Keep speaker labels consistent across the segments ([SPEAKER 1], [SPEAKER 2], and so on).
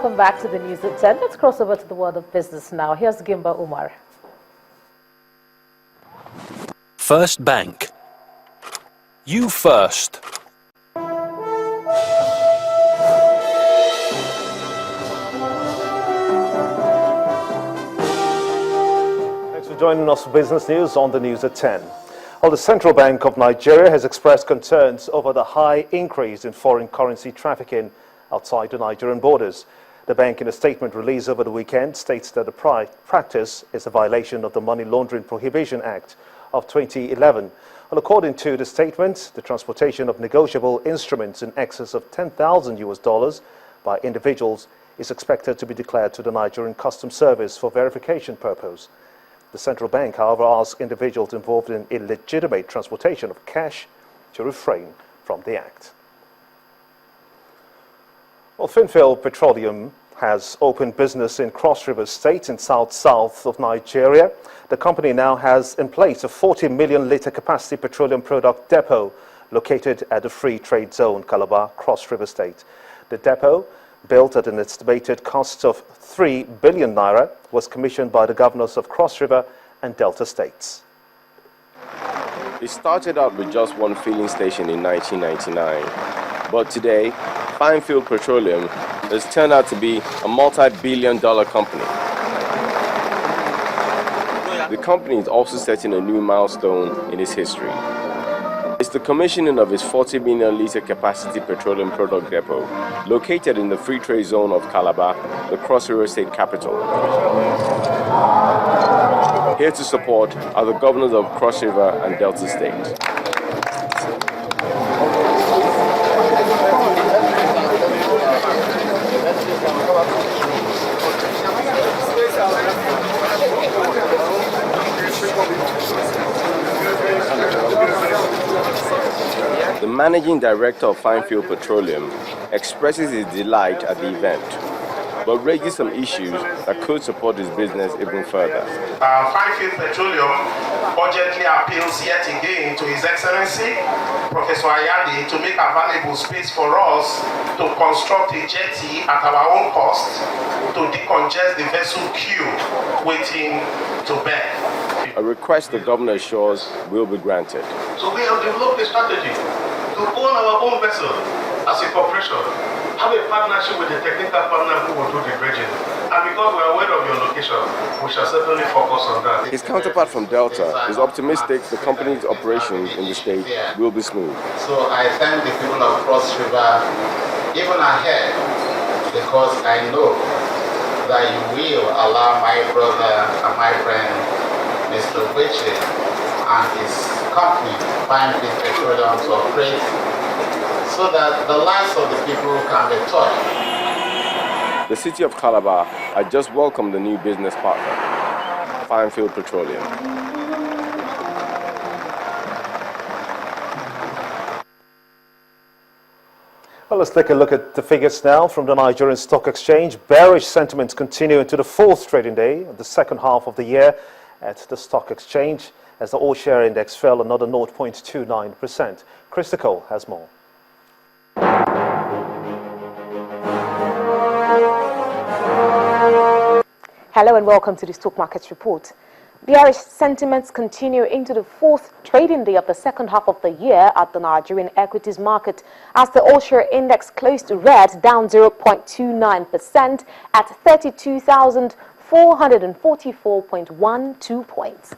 [SPEAKER 1] welcome back to the News at 10. Let's cross over to the world of business now. Here's Gimba Umar.
[SPEAKER 2] First Bank. You first.
[SPEAKER 3] Thanks for joining us for Business News on the News at 10. Well, the Central Bank of Nigeria has expressed concerns over the high increase in foreign currency trafficking outside the Nigerian borders. The bank, in a statement released over the weekend, states that the practice is a violation of the Money Laundering Prohibition Act of 2011. Well, according to the statement, the transportation of negotiable instruments in excess of $10,000 by individuals is expected to be declared to the Nigerian Customs Service for verification purpose. The central bank, however, asks individuals involved in illegitimate transportation of cash to refrain from the act. Well, Finfield Petroleum has opened business in Cross River State in south of Nigeria. The company now has in place a 40 million litre capacity petroleum product depot located at the Free Trade Zone, Calabar, Cross River State. The depot, built at an estimated cost of 3 billion naira, was commissioned by the governors of Cross River and Delta states.
[SPEAKER 4] It started out with just one filling station in 1999, but today, Finfield Petroleum has turned out to be a multi-billion-dollar company. The company is also setting a new milestone in its history. It's the commissioning of its 40 million litre capacity petroleum product depot, located in the Free Trade Zone of Calabar, the Cross River State capital. Here to support are the governors of Cross River and Delta State. The managing director of Finfield Petroleum expresses his delight at the event, but raises some issues that could support his business even further.
[SPEAKER 5] Finfield Petroleum urgently appeals yet again to His Excellency, Professor Ayadi, to make available space for us to construct a jetty at our own cost to decongest the vessel queue waiting to berth.
[SPEAKER 4] A request the governor assures will be granted.
[SPEAKER 5] So we have developed a strategy to own our own vessel as a corporation, have a partnership with a technical partner who will do the dredging. And because we are aware of your location, we shall certainly focus on that.
[SPEAKER 4] His counterpart from Delta is optimistic the company's operations in the state will be smooth.
[SPEAKER 6] So I thank the people of Cross River even ahead, because I know that you will allow my brother and my friend, Mr. Wichi, and his company, Finfield Petroleum, to operate so that the lives of the people can be touched.
[SPEAKER 4] The city of Calabar had just welcomed the new business partner, Finfield Petroleum.
[SPEAKER 3] Well, let's take a look at the figures now from the Nigerian Stock Exchange. Bearish sentiments continue into the fourth trading day of the second half of the year at the Stock Exchange, as the all-share index fell another 0.29%. Chris Cole has more.
[SPEAKER 1] Hello and welcome to the Stock Markets Report. Bearish sentiments continue into the fourth trading day of the second half of the year at the Nigerian equities market, as the all-share index closed red, down 0.29% at 32,444.12 points.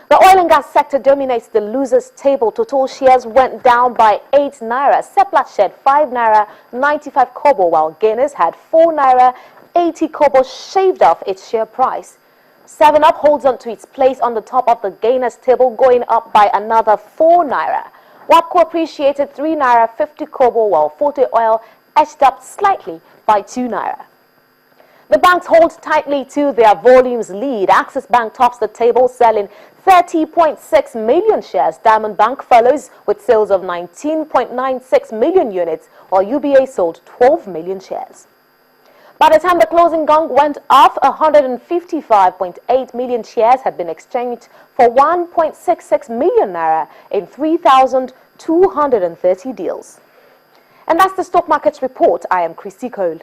[SPEAKER 1] The oil and gas sector dominates the losers table. Total shares went down by 8 naira. Seplat shed 5 naira 95 kobo, while gainers had 4 naira 80 kobo shaved off its share price. 7up holds on to its place on the top of the gainers table, going up by another 4 naira. WAPCO appreciated 3 naira 50 kobo, while Forte Oil edged up slightly by 2 naira. The banks hold tightly to their volumes lead. Access Bank tops the table, selling 30.6 million shares. Diamond Bank follows with sales of 19.96 million units, while UBA sold 12 million shares. By the time the closing gong went off, 155.8 million shares had been exchanged for 1.66 million naira in 3,230 deals. And that's the Stock Markets Report. I am Christy Cole.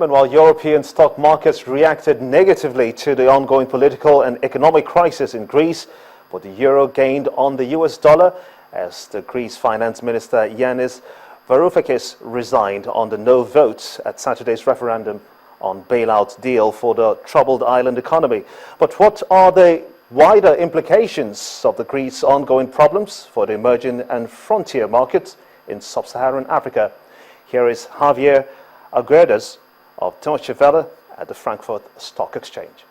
[SPEAKER 3] Meanwhile, European stock markets reacted negatively to the ongoing political and economic crisis in Greece, but the euro gained on the US dollar as the Greece finance minister Yanis Varoufakis resigned on the no vote at Saturday's referendum on bailout deal for the troubled island economy. But what are the wider implications of the Greece's ongoing problems for the emerging and frontier markets in sub-Saharan Africa? Here is Javier Aguirres of Deutsche Welle at the Frankfurt Stock Exchange.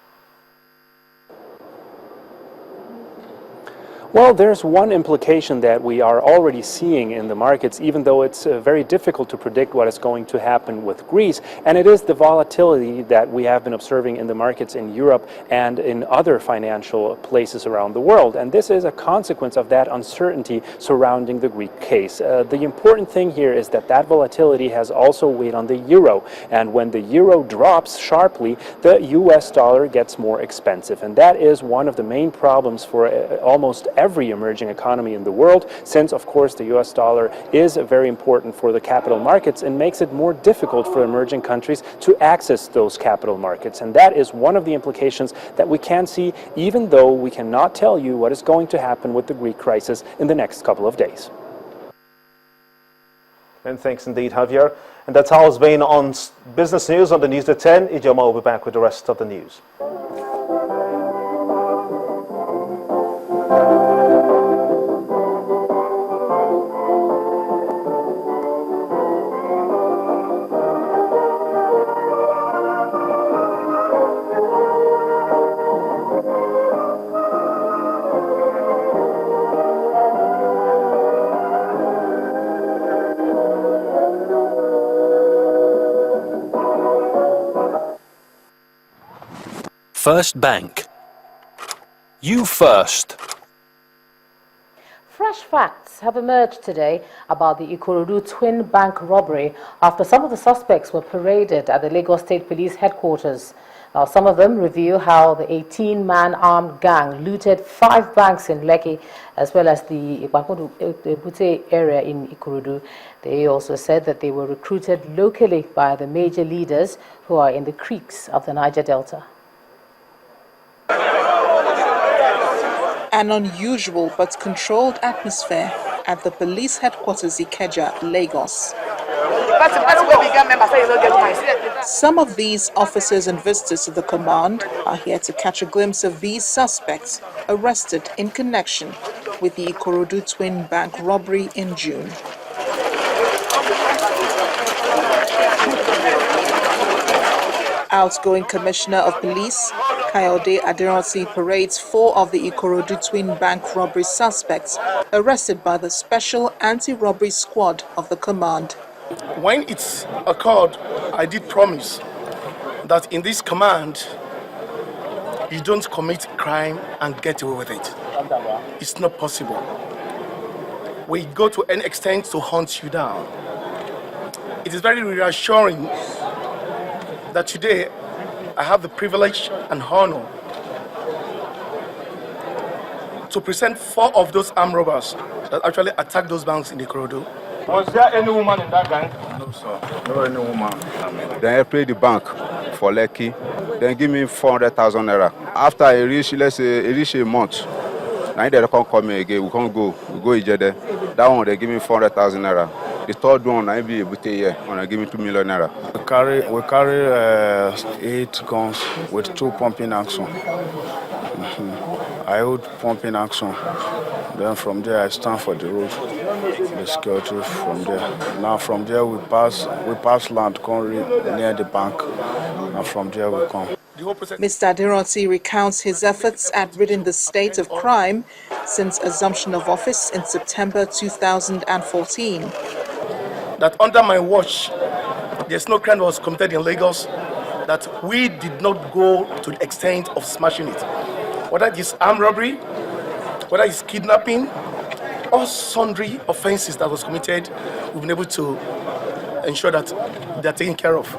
[SPEAKER 7] Well, there's one implication that we are already seeing in the markets, even though it's very difficult to predict what is going to happen with Greece, and it is the volatility that we have been observing in the markets in Europe and in other financial places around the world. And this is a consequence of that uncertainty surrounding the Greek case. The important thing here is that that volatility has also weighed on the euro, and when the euro drops sharply, the US dollar gets more expensive, and that is one of the main problems for almost every emerging economy in the world, since of course the US dollar is very important for the capital markets and makes it more difficult for emerging countries to access those capital markets. And that is one of the implications that we can see, even though we cannot tell you what is going to happen with the Greek crisis in the next couple of days.
[SPEAKER 3] And thanks indeed, Javier. And that's how it's been on Business News on the News at 10. Ijoma will be back with the rest of the news.
[SPEAKER 2] First Bank. You first.
[SPEAKER 1] Fresh facts have emerged today about the Ikorodu twin bank robbery after some of the suspects were paraded at the Lagos State Police headquarters. Now, some of them reveal how the 18-man armed gang looted 5 banks in Lekki as well as the Bute area in Ikorodu. They also said that they were recruited locally by the major leaders who are in the creeks of the Niger Delta.
[SPEAKER 8] An unusual but controlled atmosphere at the police headquarters Ikeja, Lagos. Some of these officers and visitors to the command are here to catch a glimpse of these suspects arrested in connection with the Ikorodu twin bank robbery in June. Outgoing Commissioner of Police Kayode Aderansi parades 4 of the Ikorodu twin bank robbery suspects arrested by the Special Anti-Robbery Squad of the command.
[SPEAKER 9] When it occurred, I did promise that in this command, you don't commit crime and get away with it. It's not possible. We go to any extent to hunt you down. It is very reassuring that today I have the privilege and honor to present 4 of those armed robbers that actually attacked those banks in Ikorodu.
[SPEAKER 10] Was there any woman in that gang? No, sir. No, any woman.
[SPEAKER 11] Then I paid the bank for Lekki. Then give me 400,000 naira. After I reach, let's say, a month, now they can't call me again. We can't go. We go Ijede. That one, they give me 400,000 naira. The third one, I be able to here, and I give me 2 million naira.
[SPEAKER 10] We carry 8 guns with 2 pumping action. I hold pumping action. Then from there, I stand for the road, the security from there. Now from there, we pass land, come near the bank, and from there we come.
[SPEAKER 8] Mr. Aderansi recounts his efforts at ridding the state of crime since assumption of office in September 2014.
[SPEAKER 9] That under my watch, there's no crime that was committed in Lagos that we did not go to the extent of smashing it. Whether it is armed robbery, whether it's kidnapping, or sundry offenses that was committed, we've been able to ensure that they're taken care of.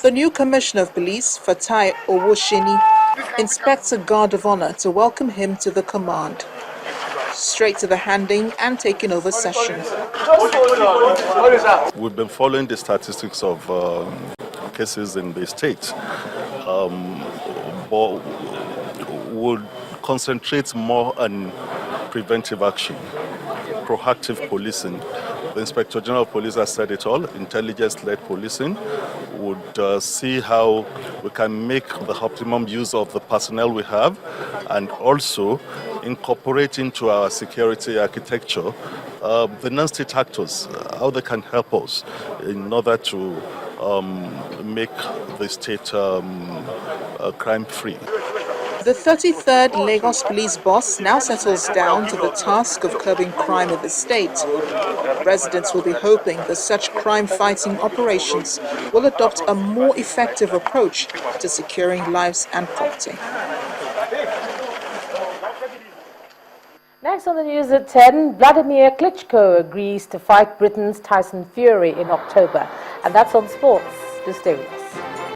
[SPEAKER 8] The new Commissioner of Police, Fatai Owosheni, inspects a guard of honor to welcome him to the command. straight to the handing and taking over session.
[SPEAKER 12] We've been following the statistics of cases in the state, but would concentrate more on preventive action, proactive policing. The Inspector General of Police has said it all, intelligence-led policing would see how we can make the optimum use of the personnel we have and also incorporate into our security architecture the non-state actors, how they can help us in order to make the state crime-free.
[SPEAKER 8] The 33rd Lagos Police Boss now settles down to the task of curbing crime in the state. Residents will be hoping that such crime-fighting operations will adopt a more effective approach to securing lives and property.
[SPEAKER 1] Next on the news at 10, Vladimir Klitschko agrees to fight Britain's Tyson Fury in October. And that's on sports. Do stay with us.